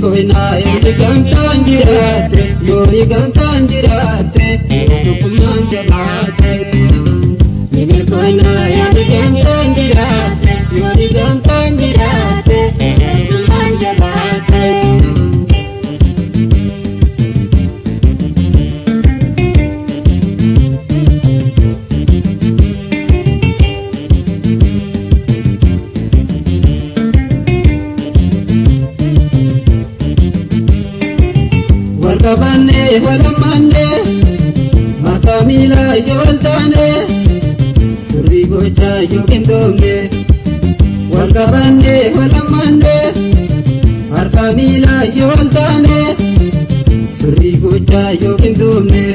Koina indi gamtaan jiraate yooni gamtaan jiraate tokkummaan jabaate. Nimil koina indi gamtaan jiraate yooni gamtaan jiraate tokkummaan jabaate. Walqabanne walamanne makamila yoltane surri gocha yokindomne. Walqabanne walamanne makamila yoltane surri gocha yokindomne.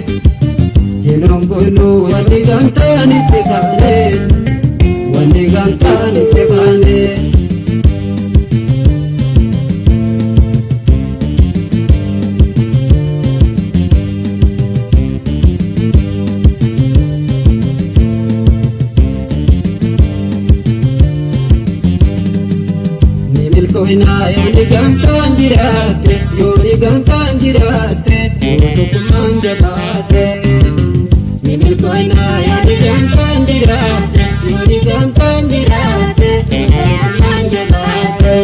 Hinongonu wani gamtaan itti kaane wani gamtaan itti kaane. Koina indi gamtaan jiraate yooni gamtaan jiraate tokkummaan jabaate. Nimil koina indi gamtaan jiraate yooni gamtaan jiraate tokkummaan jabaate.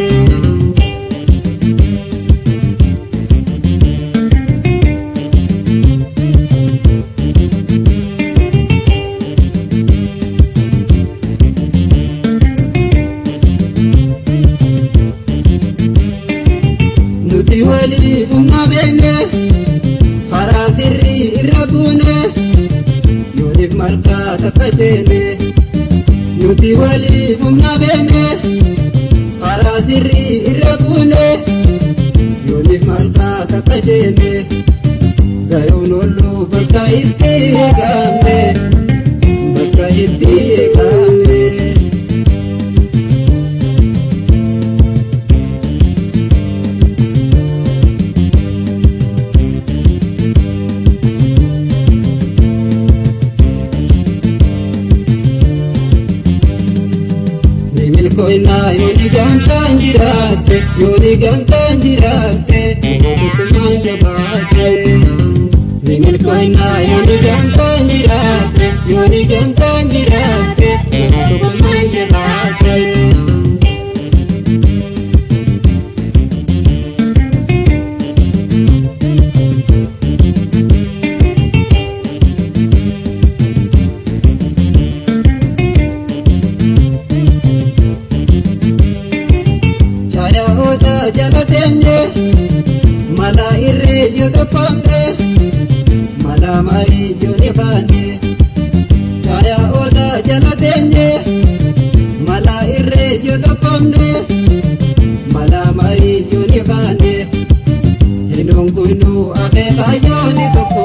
Nuti wali umma beekne karaa sirrii irra buune yooniif malkaa takka teene. Nuti wali umma beekne karaa sirrii irra buune yooniif malkaa takka teene. Gayoon olluu bakka itti eegamne bakka itti eegamne. Koina yooni gamtaan jiraate yooni gamtaan jiraate tokkummaan jabaate. Nimil koina yooni gamtaan jiraate yooni gamtaan jiraate tokkummaan jabaate. Jalatenye mala irre yodo komne mala mari yoni bane. Chaya oda jalatenye mala irre yodo komne mala mari yoni bane. Hinongunu ake kayoni toko